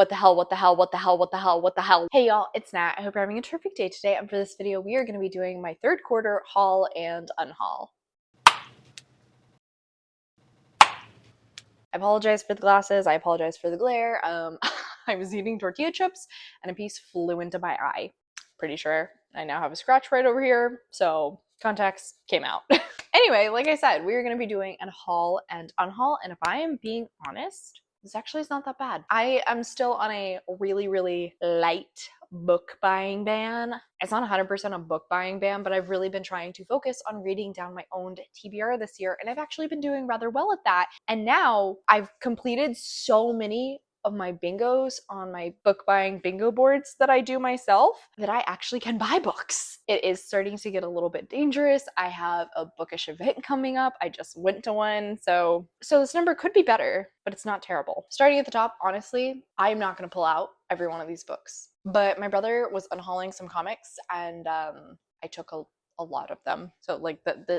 What the hell, what the hell, what the hell, what the hell, what the hell? Hey y'all, it's Nat. I hope you're having a terrific day today. And for this video, we are going to be doing my third quarter haul and unhaul. I apologize for the glasses. I apologize for the glare. I was eating tortilla chips and a piece flew into my eye. Pretty sure I now have a scratch right over here, so contacts came out. Anyway, like I said, we're going to be doing a haul and unhaul, and if I am being honest, this actually is not that bad. I am still on a really light book buying ban. It's not 100% a book buying ban, but I've really been trying to focus on reading down my own TBR this year, and I've actually been doing rather well at that. And now I've completed so many of my bingos on my book buying bingo boards that I do myself that I actually can buy books. It is starting to get a little bit dangerous. I have a bookish event coming up. I just went to one. So this number could be better, but it's not terrible. Starting at the top, honestly, I'm not going to pull out every one of these books. But my brother was unhauling some comics and I took a lot of them. So like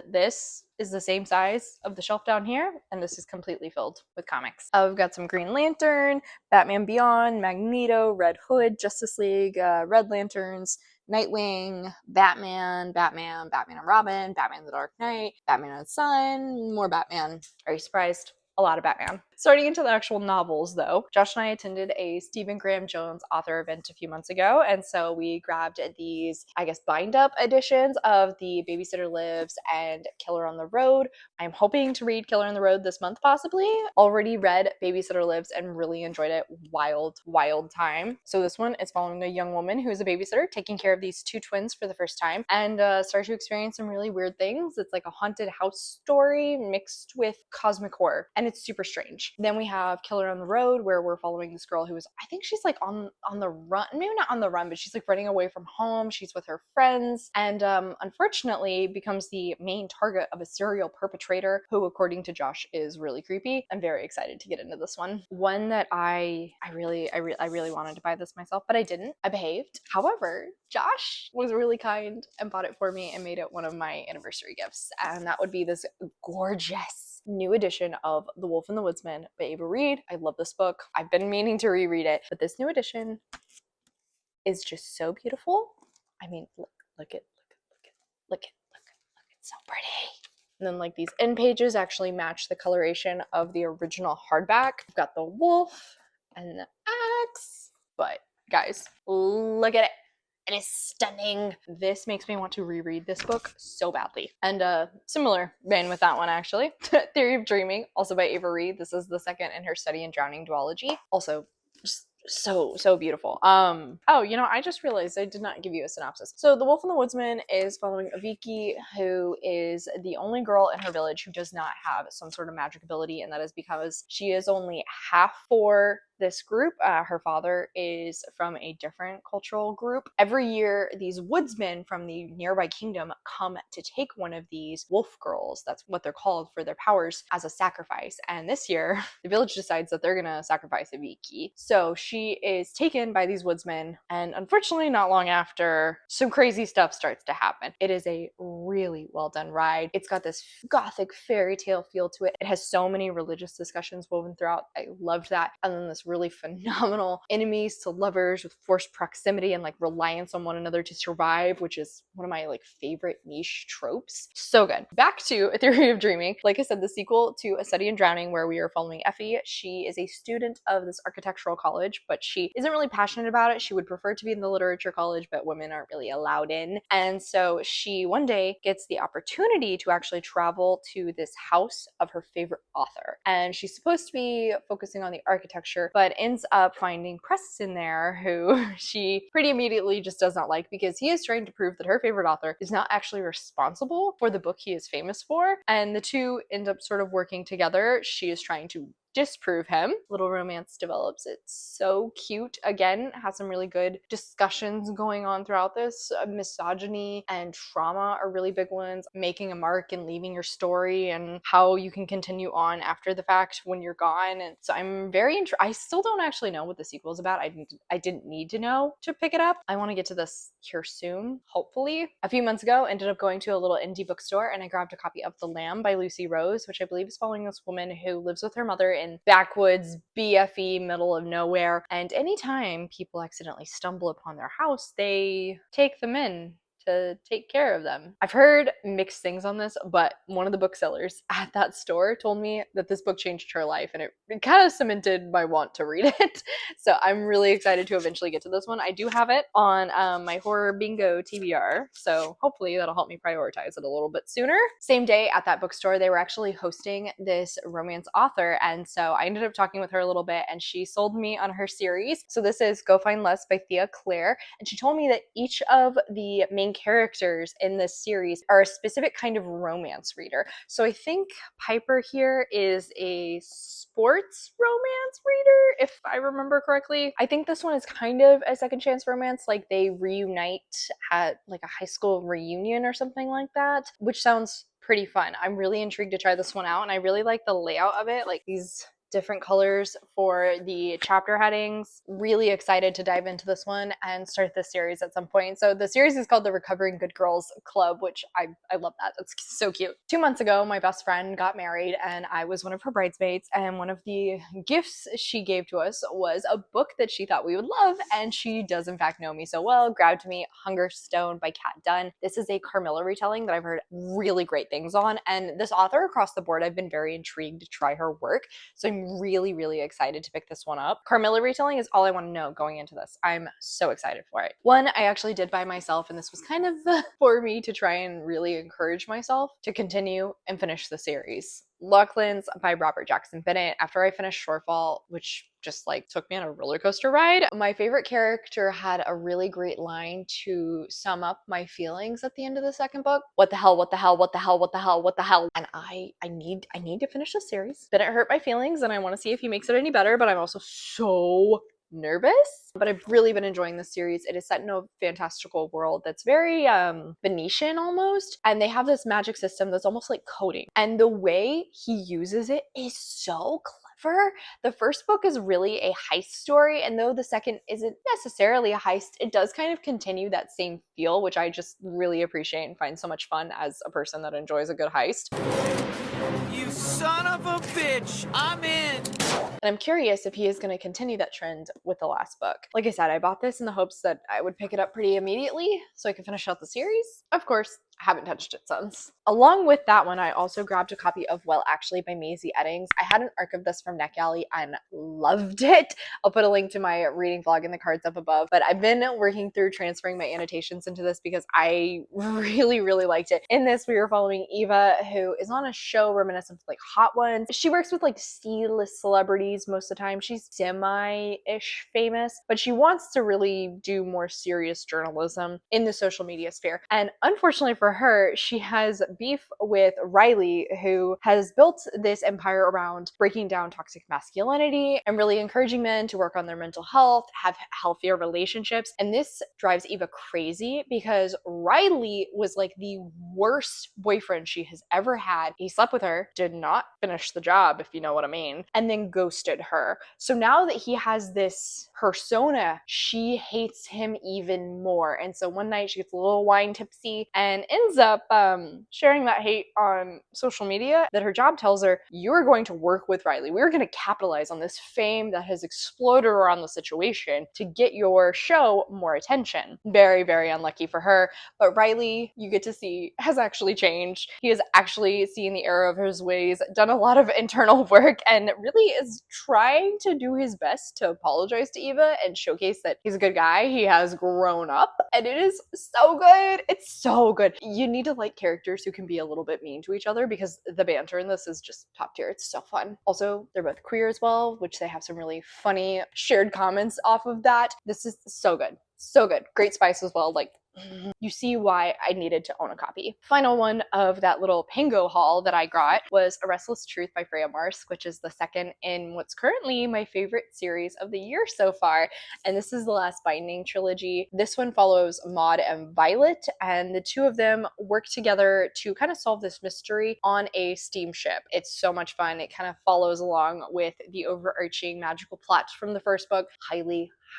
this is the same size of the shelf down here, and this is completely filled with comics. I've got some Green Lantern, Batman Beyond, Magneto, Red Hood, Justice League, Red Lanterns, Nightwing, Batman and Robin, Batman the Dark Knight, Batman and Sun, more Batman. Are you surprised? A lot of Batman. Starting into the actual novels though, Josh and I attended a Stephen Graham Jones author event a few months ago, and so we grabbed these, I guess, bind up editions of the Babysitter Lives and Killer on the Road. I'm hoping to read Killer on the Road this month possibly. Already read Babysitter Lives and really enjoyed it. Wild time. So this one is following a young woman who is a babysitter taking care of these two twins for the first time and start to experience some really weird things. It's like a haunted house story mixed with cosmic horror, and it's super strange. Then we have Killer on the Road, where we're following this girl who is, I think she's like on the run, maybe not on the run, but she's like running away from home. She's with her friends and unfortunately becomes the main target of a serial perpetrator who, according to Josh, is really creepy. I'm very excited to get into this one. One that I really wanted to buy this myself, but I didn't. I behaved. However, Josh was really kind and bought it for me and made it one of my anniversary gifts, and that would be this gorgeous new edition of The Wolf and the Woodsman by Ava Reid. I love this book. I've been meaning to reread it, but this new edition is just so beautiful. I mean, look it, it's so pretty. And then like these end pages actually match the coloration of the original hardback. We've got the wolf and the axe, but guys, look at it. It is stunning. This makes me want to reread this book so badly. And similar vein with that one actually. Theory of Dreaming, also by Ava Reid. This is the second in her Study in Drowning duology. Also just so beautiful. Oh, you know, I just realized I did not give you a synopsis. So The Wolf and the Woodsman is following 𝗖cie, who is the only girl in her village who does not have some sort of magic ability, and that is because she is only half for this group. Her father is from a different cultural group. Every year, these woodsmen from the nearby kingdom come to take one of these wolf girls, that's what they're called, for their powers, as a sacrifice. And this year, the village decides that they're gonna sacrifice 𝗖cie. So she is taken by these woodsmen, and unfortunately, not long after, some crazy stuff starts to happen. It is a really well done ride. It's got this gothic fairy tale feel to it. It has so many religious discussions woven throughout. I loved that. And then this really phenomenal enemies to lovers with forced proximity and like reliance on one another to survive, which is one of my like favorite niche tropes. So good. Back to A Theory of Dreaming. Like I said, the sequel to A Study in Drowning, where we are following 𝗖cie. She is a student of this architectural college, but she isn't really passionate about it. She would prefer to be in the literature college, but women aren't really allowed in. And so she one day gets the opportunity to actually travel to this house of her favorite author. And she's supposed to be focusing on the architecture, but ends up finding Preston there, who she pretty immediately just does not like, because he is trying to prove that her favorite author is not actually responsible for the book he is famous for. And the two end up sort of working together. She is trying to disprove him. Little romance develops. It's so cute. Again, has some really good discussions going on throughout this. Misogyny and trauma are really big ones. Making a mark and leaving your story, and how you can continue on after the fact when you're gone. And so I'm very I still don't actually know what the sequel is about. I didn't need to know to pick it up. I want to get to this here soon, hopefully. A few months ago, ended up going to a little indie bookstore and I grabbed a copy of The Lamb by Lucy Rose, which I believe is following this woman who lives with her mother in backwoods, BFE, middle of nowhere, and anytime people accidentally stumble upon their house, they take them in to take care of them. I've heard mixed things on this, but one of the booksellers at that store told me that this book changed her life, and it kind of cemented my want to read it. So I'm really excited to eventually get to this one. I do have it on my horror bingo TBR, so hopefully that'll help me prioritize it a little bit sooner. Same day at that bookstore, they were actually hosting this romance author, and so I ended up talking with her a little bit, and she sold me on her series. So this is Go Find Less by Thea Claire, and she told me that each of the main characters in this series are a specific kind of romance reader. So I think Piper here is a sports romance reader, if I remember correctly. I think this one is kind of a second chance romance, like they reunite at like a high school reunion or something like that, which sounds pretty fun. I'm really intrigued to try this one out, and I really like the layout of it, like these different colors for the chapter headings. Really excited to dive into this one and start this series at some point. So the series is called the Recovering Good Girls Club, which I love that. That's so cute. 2 months ago, my best friend got married and I was one of her bridesmaids, and one of the gifts she gave to us was a book that she thought we would love, and she does in fact know me so well. Grabbed me Hunger Stone by Kat Dunn. This is a Carmilla retelling that I've heard really great things on, and this author across the board, I've been very intrigued to try her work. So I'm really excited to pick this one up. Carmilla retelling is all I want to know going into this. I'm so excited for it. One I actually did by myself, and this was kind of for me to try and really encourage myself to continue and finish the series. Lachlan's by Robert Jackson Bennett. After I finished Shorefall, which just like took me on a roller coaster ride, my favorite character had a really great line to sum up my feelings at the end of the second book. What the hell, what the hell, what the hell, what the hell, what the hell. And I need to finish the series. Bennett hurt my feelings, and I want to see if he makes it any better, but I'm also so nervous. But I've really been enjoying this series. It is set in a fantastical world that's very Venetian almost, and they have this magic system that's almost like coding, and the way he uses it is so clever. The first book is really a heist story, and though the second isn't necessarily a heist, it does kind of continue that same feel, which I just really appreciate and find so much fun as a person that enjoys a good heist. You son of a bitch! I'm in! And I'm curious if he is going to continue that trend with the last book. Like I said, I bought this in the hopes that I would pick it up pretty immediately so I could finish out the series. Of course, I haven't touched it since. Along with that one, I also grabbed a copy of Well Actually by Maisie Eddings. I had an arc of this from NetGalley and loved it. I'll put a link to my reading vlog in the cards up above, but I've been working through transferring my annotations into this because I really liked it. In this, we were following Eva, who is on a show reminiscent of like Hot Ones. She works with like C-list celebrities most of the time. She's semi-ish famous, but she wants to really do more serious journalism in the social media sphere. And unfortunately for her, she has beef with Riley, who has built this empire around breaking down toxic masculinity and really encouraging men to work on their mental health, have healthier relationships. And this drives Eva crazy because Riley was like the worst boyfriend she has ever had. He slept with her, did not finish the job, if you know what I mean, and then ghosted her. So now that he has this persona, she hates him even more. And so one night she gets a little wine tipsy and ends up sharing that hate on social media, that her job tells her, you're going to work with Riley. We're going to capitalize on this fame that has exploded around the situation to get your show more attention. Very unlucky for her. But Riley, you get to see, has actually changed. He has actually seen the error of his ways, done a lot of internal work, and really is trying to do his best to apologize to Eva and showcase that he's a good guy. He has grown up, and it is so good. It's so good. You need to like characters who can be a little bit mean to each other because the banter in this is just top tier. It's so fun. Also, they're both queer as well, which they have some really funny shared comments off of that. This is so good. So good. Great spice as well. Like, you see why I needed to own a copy. Final one of that little Pango haul that I got was A Restless Truth by Freya Marsk, which is the second in what's currently my favorite series of the year so far. And this is the Last Binding trilogy. This one follows Maud and Violet, and the two of them work together to kind of solve this mystery on a steamship. It's so much fun. It kind of follows along with the overarching magical plot from the first book.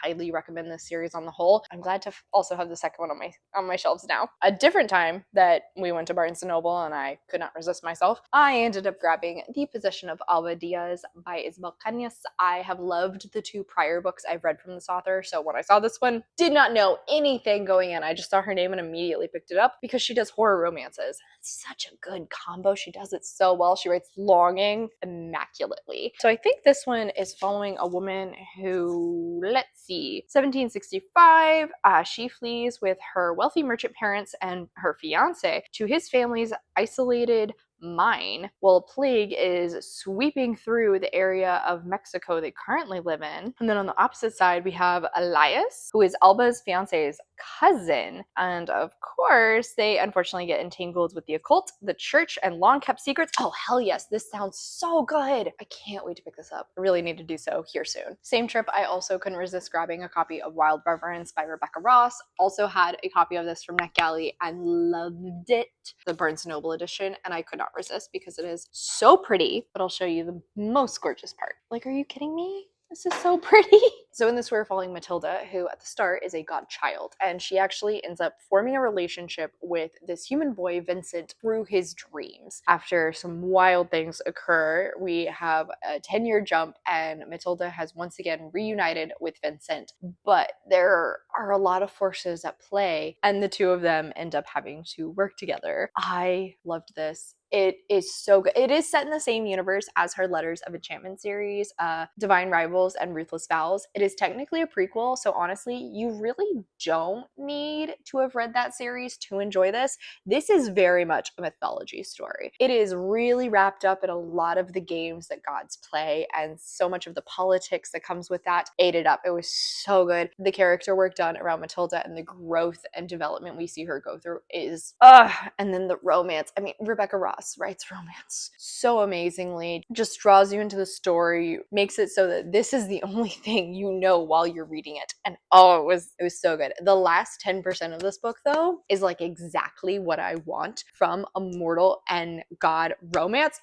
highly recommend this series on the whole. I'm glad to also have the second one on my shelves now. A different time that we went to Barnes & Noble and I could not resist myself, I ended up grabbing The Possession of Alba Diaz by Isabel Cañas. I have loved the 2 prior books I've read from this author, so when I saw this one, did not know anything going in. I just saw her name and immediately picked it up because she does horror romances. It's such a good combo. She does it so well. She writes longing immaculately. So I think this one is following a woman who, let's see, 1765, she flees with her wealthy merchant parents and her fiance to his family's isolated mine while a plague is sweeping through the area of Mexico they currently live in. And then on the opposite side, we have Elias, who is Alba's fiance's cousin. And of course, they unfortunately get entangled with the occult, the church, and long-kept secrets. Oh, hell yes, this sounds so good. I can't wait to pick this up. I really need to do so here soon. Same trip, I also couldn't resist grabbing a copy of Wild Reverence by Rebecca Ross. Also had a copy of this from NetGalley and loved it, the Barnes & Noble edition, and I could not resist because it is so pretty. But I'll show you the most gorgeous part. Like, are you kidding me? This is so pretty. So in this, we're following Matilda, who at the start is a godchild, and she actually ends up forming a relationship with this human boy, Vincent, through his dreams. After some wild things occur, we have a 10-year jump, and Matilda has once again reunited with Vincent, but there are a lot of forces at play, and the 2 of them end up having to work together. I loved this. It is so good. It is set in the same universe as her Letters of Enchantment series, Divine Rivals and Ruthless Vows. It is technically a prequel, so honestly, you really don't need to have read that series to enjoy this. This is very much a mythology story. It is really wrapped up in a lot of the games that gods play, and so much of the politics that comes with that ate it up. It was so good. The character work done around Matilda and the growth and development we see her go through is, and then the romance. I mean, Rebecca Ross writes romance so amazingly, just draws you into the story, makes it so that this is the only thing you know while you're reading it. And oh, it was so good. The last 10% of this book, though, is like exactly what I want from a mortal and god romance.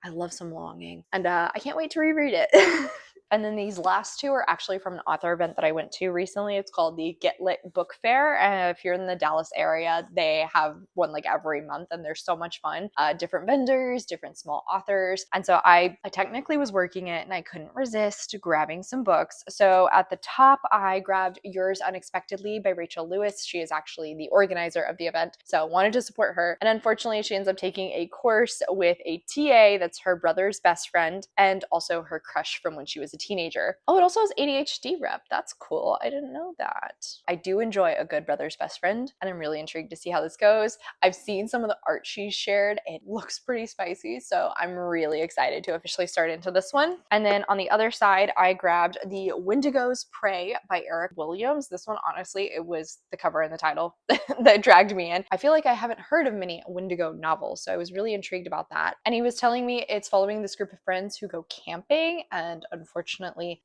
I love some longing, and I can't wait to reread it. And then these last 2 are actually from an author event that I went to recently. It's called the Get Lit Book Fair. And if you're in the Dallas area, they have one like every month, and they're so much fun. Different vendors, different small authors. And so I technically was working it, and I couldn't resist grabbing some books. So at the top, I grabbed Yours Unexpectedly by Rachel Lewis. She is actually the organizer of the event, so wanted to support her. And unfortunately, she ends up taking a course with a TA that's her brother's best friend and also her crush from when she was a teenager. Oh, it also has ADHD rep. That's cool. I didn't know that. I do enjoy a good brother's best friend, and I'm really intrigued to see how this goes. I've seen some of the art she's shared. It looks pretty spicy, so I'm really excited to officially start into this one. And then on the other side, I grabbed The Wendigo's Prey by Eric Williams. This one, honestly, it was the cover and the title that dragged me in. I feel like I haven't heard of many Wendigo novels, so I was really intrigued about that. And he was telling me it's following this group of friends who go camping, and unfortunately,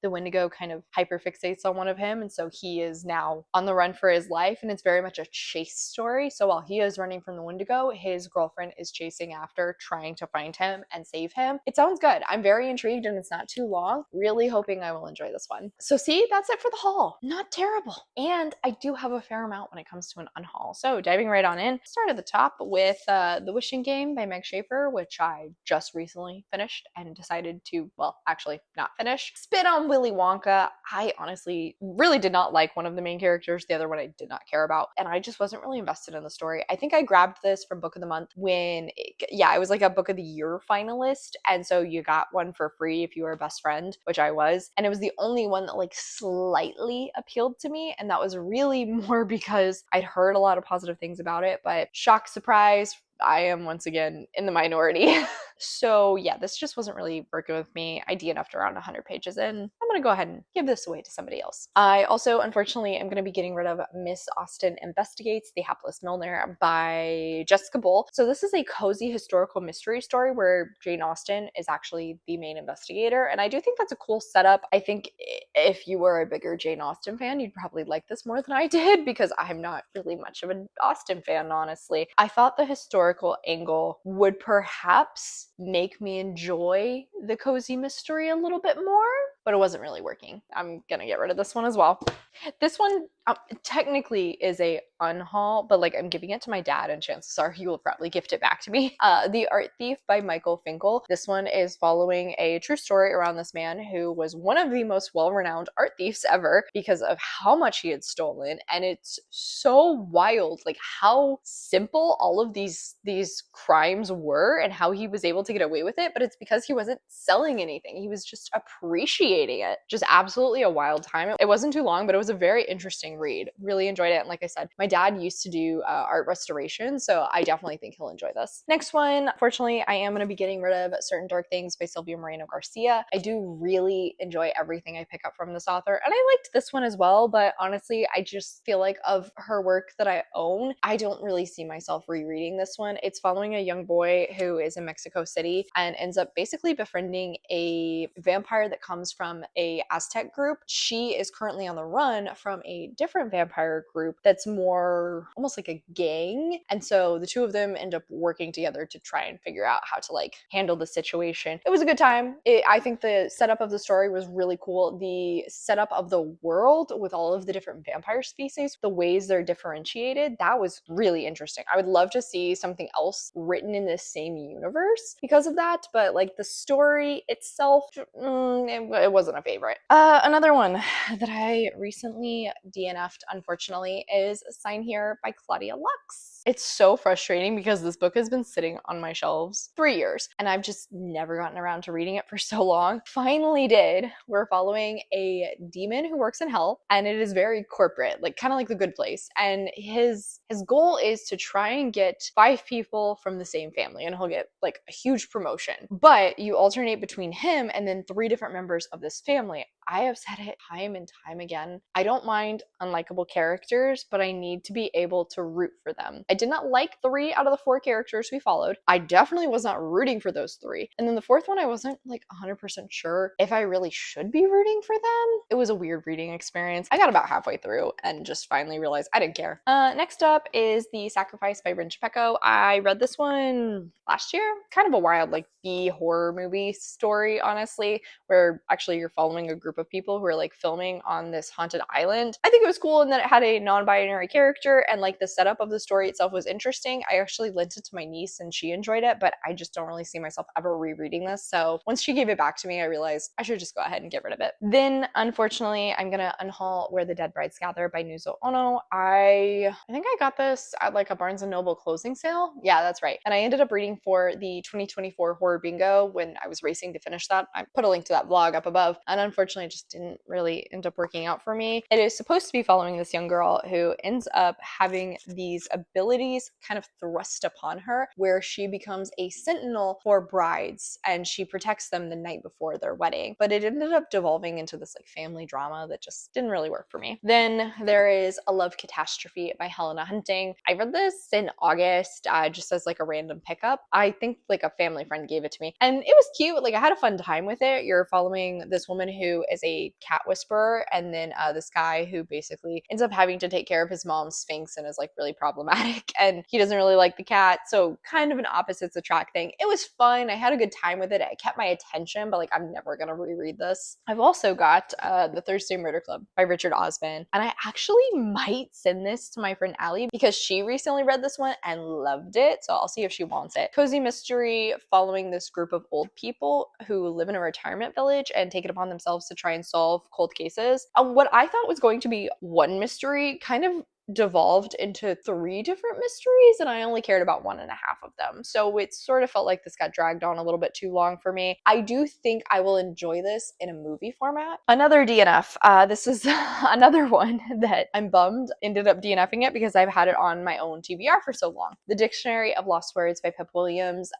the Wendigo kind of hyperfixates on one of him, and so he is now on the run for his life, and it's very much a chase story. So while he is running from the Wendigo, his girlfriend is chasing after, trying to find him and save him. It sounds good. I'm very intrigued, and it's not too long. Really hoping I will enjoy this one. So see, that's it for the haul. Not terrible. And I do have a fair amount when it comes to an unhaul. So diving right on in, start at the top with The Wishing Game by Meg Schaefer, which I just recently finished and decided to, well, actually not finish. Spin on Willy Wonka. I honestly really did not like one of the main characters. The other one I did not care about, and I just wasn't really invested in the story. I think I grabbed this from Book of the Month when, it was like a Book of the Year finalist, and so you got one for free if you were a best friend, which I was, and it was the only one that like slightly appealed to me, and that was really more because I'd heard a lot of positive things about it, but shock, surprise, I am once again in the minority. So yeah, this just wasn't really working with me. I DNF'd around 100 pages in. I'm gonna go ahead and give this away to somebody else. I also, unfortunately, am gonna be getting rid of Miss Austen Investigates, The Hapless Milliner by Jessica Bull. So this is a cozy historical mystery story where Jane Austen is actually the main investigator, and I do think that's a cool setup. I think if you were a bigger Jane Austen fan, you'd probably like this more than I did, because I'm not really much of an Austen fan, honestly. I thought the historical angle would perhaps make me enjoy the cozy mystery a little bit more. but it wasn't really working. I'm gonna get rid of this one as well. This one technically is a unhaul, but like I'm giving it to my dad and chances are he will probably gift it back to me. The Art Thief by Michael Finkel. This one is following a true story around this man who was one of the most well-renowned art thieves ever because of how much he had stolen, and it's so wild like how simple all of these crimes were and how he was able to get away with it, but it's because he wasn't selling anything. He was just appreciating it. Just absolutely a wild time. It wasn't too long, but it was a very interesting read. Really enjoyed it. And like I said, my dad used to do art restoration, so I definitely think he'll enjoy this. Next one, fortunately, I am going to be getting rid of Certain Dark Things by Silvia Moreno Garcia. I do really enjoy everything I pick up from this author, and I liked this one as well, but honestly, I just feel like of her work that I own, I don't really see myself rereading this one. It's following a young boy who is in Mexico City and ends up basically befriending a vampire that comes from a Aztec group. She is currently on the run from a different vampire group that's more almost like a gang, and so the two of them end up working together to try and figure out how to like handle the situation. It was a good time. I think the setup of the story was really cool. The setup of the world with all of the different vampire species, the ways they're differentiated, that was really interesting. I would love to see something else written in this same universe because of that, but like the story itself, it wasn't a favorite. Another one that I recently DNF'd, unfortunately, is Sign Here by Claudia Lux. It's so frustrating because this book has been sitting on my shelves 3 years and I've just never gotten around to reading it for so long. Finally did. We're following a demon who works in hell, and it is very corporate, like kind of like The Good Place. And his goal is to try and get 5 people from the same family, and he'll get like a huge promotion. But you alternate between him and then 3 different members of this family. I have said it time and time again. I don't mind unlikable characters, but I need to be able to root for them. I did not like 3 out of the 4 characters we followed. I definitely was not rooting for those 3. And then the 4th one, I wasn't like 100% sure if I really should be rooting for them. It was a weird reading experience. I got about halfway through and just finally realized I didn't care. Next up is The Sacrifice by Rin Chapeko. I read this one last year. Kind of a wild like B horror movie story, honestly, where actually you're following a group of people who are like filming on this haunted island. I think it was cool in that it had a non-binary character, and like the setup of the story itself was interesting. I actually lent it to my niece and she enjoyed it, but I just don't really see myself ever rereading this. So once she gave it back to me, I realized I should just go ahead and get rid of it. Then unfortunately, I'm gonna unhaul Where the Dead Brides Gather by Nuzo Ono. I think I got this at like a Barnes & Noble closing sale. Yeah, that's right. And I ended up reading for the 2024 Horror Bingo when I was racing to finish that. I put a link to that vlog up above, and unfortunately it just didn't really end up working out for me. It is supposed to be following this young girl who ends up having these abilities kind of thrust upon her where she becomes a sentinel for brides and she protects them the night before their wedding. But it ended up devolving into this like family drama that just didn't really work for me. Then there is A Love Catastrophe by Helena Hunting. I read this in August just as like a random pickup. I think like a family friend gave it to me and it was cute. Like I had a fun time with it. You're following this woman who is a cat whisperer, and then this guy who basically ends up having to take care of his mom's Sphinx and is like really problematic, and he doesn't really like the cat, so kind of an opposites attract thing. It was fun. I had a good time with it. It kept my attention, but like I'm never gonna reread this. I've also got The Thursday Murder Club by Richard Osman, and I actually might send this to my friend Allie because she recently read this one and loved it, so I'll see if she wants it. Cozy mystery following this group of old people who live in a retirement village and take it upon themselves to try and solve cold cases. What I thought was going to be one mystery kind of devolved into 3 different mysteries, and I only cared about 1.5 of them. So it sort of felt like this got dragged on a little bit too long for me. I do think I will enjoy this in a movie format. Another DNF. This is another one that I'm bummed ended up DNFing it because I've had it on my own TBR for so long. The Dictionary of Lost Words by Pip Williams.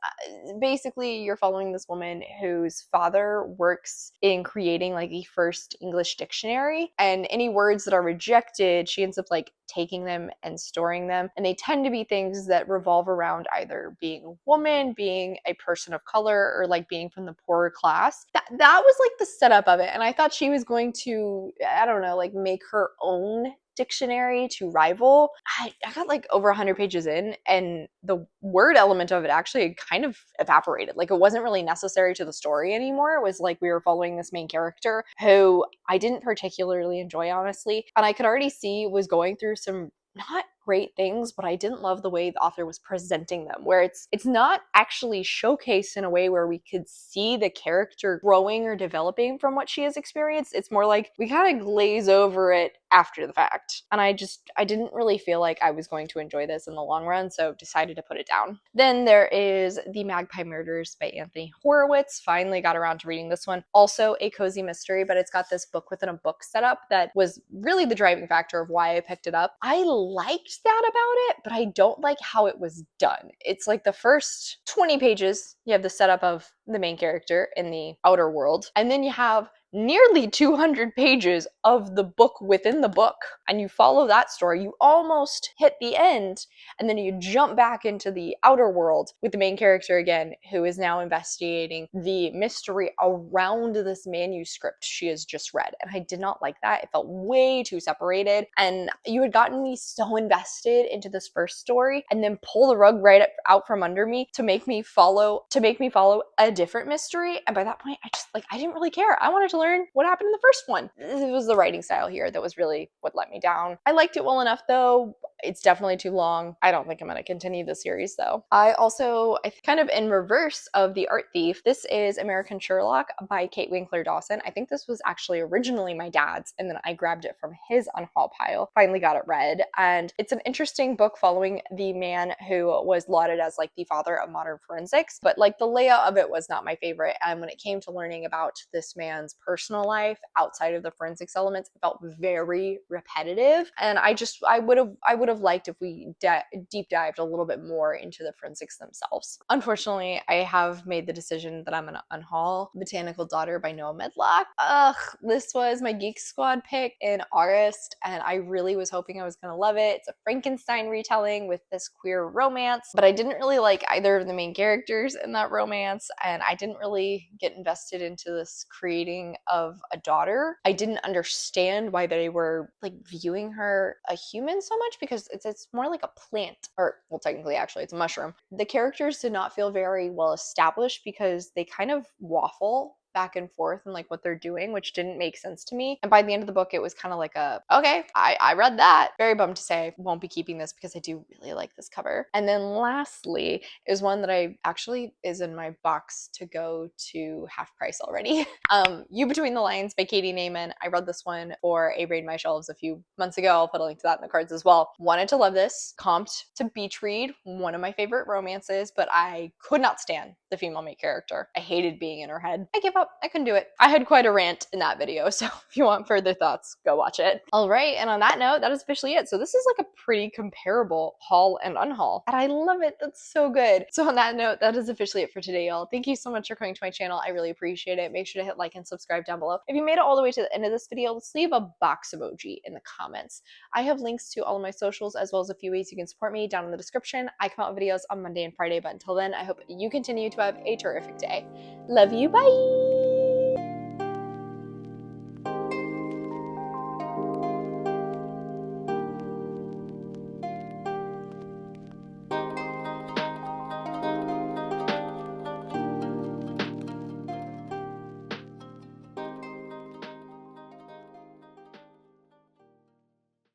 Basically, you're following this woman whose father works in creating like the first English dictionary, and any words that are rejected, she ends up like taking them and storing them, and they tend to be things that revolve around either being a woman, being a person of color, or like being from the poorer class. That was like the setup of it, and I thought she was going to, I don't know, like make her own dictionary to rival. I got like over 100 pages in, and the word element of it actually kind of evaporated. Like, it wasn't really necessary to the story anymore. It was like we were following this main character who I didn't particularly enjoy, honestly, and I could already see was going through some not great things, but I didn't love the way the author was presenting them, where it's not actually showcased in a way where we could see the character growing or developing from what she has experienced. It's more like we kind of glaze over it after the fact. And I didn't really feel like I was going to enjoy this in the long run, so decided to put it down. Then there is The Magpie Murders by Anthony Horowitz. Finally got around to reading this one. Also a cozy mystery, but it's got this book within a book setup that was really the driving factor of why I picked it up. I liked that about it, but I don't like how it was done. It's like the first 20 pages, you have the setup of the main character in the outer world, and then you have nearly 200 pages of the book within the book, and you follow that story. You almost hit the end, and then you jump back into the outer world with the main character again, who is now investigating the mystery around this manuscript she has just read. And I did not like that. It felt way too separated, and you had gotten me so invested into this first story and then pull the rug right out from under me to make me follow a different mystery. And by that point, I didn't really care. I wanted to learn what happened in the first one. It was the writing style here that was really what let me down. I liked it well enough, though. It's definitely too long. I don't think I'm going to continue the series, though. I kind of in reverse of The Art Thief, this is American Sherlock by Kate Winkler Dawson. I think this was actually originally my dad's, and then I grabbed it from his unhaul pile. Finally got it read, and it's an interesting book following the man who was lauded as like the father of modern forensics, but like the layout of it was not my favorite. And when it came to learning about this man's personal life outside of the forensics elements, it felt very repetitive, and I would have liked if we deep dived a little bit more into the forensics themselves. Unfortunately, I have made the decision that I'm gonna unhaul Botanical Daughter by Noah Medlock. This was my Geek Squad pick in August, and I really was hoping I was gonna love it. It's a Frankenstein retelling with this queer romance, but I didn't really like either of the main characters in that romance, and I didn't really get invested into this creating of a daughter. I didn't understand why they were like viewing her a human so much, because it's more like a plant, or well, technically actually it's a mushroom. The characters did not feel very well established because they kind of waffle back and forth and like what they're doing, which didn't make sense to me. And by the end of the book, it was kind of like okay, I read that. Very bummed to say won't be keeping this because I do really like this cover. And then lastly is one that I actually is in my box to go to half price already. You Between the Lines by Katie Naiman. I read this one for A Raid My Shelves a few months ago. I'll put a link to that in the cards as well. Wanted to love this. Comped to Beach Read, one of my favorite romances, but I could not stand the female main character. I hated being in her head. I gave up. I couldn't do it. I had quite a rant in that video, so if you want further thoughts, go watch it. All right, and on that note, that is officially it. So this is like a pretty comparable haul and unhaul, and I love it. That's so good. So on that note, that is officially it for today, y'all. Thank you so much for coming to my channel. I really appreciate it. Make sure to hit like and subscribe down below. If you made it all the way to the end of this video, let's leave a box emoji in the comments. I have links to all of my socials as well as a few ways you can support me down in the description. I come out with videos on Monday and Friday, but until then, I hope you continue to have a terrific day. Love you, bye!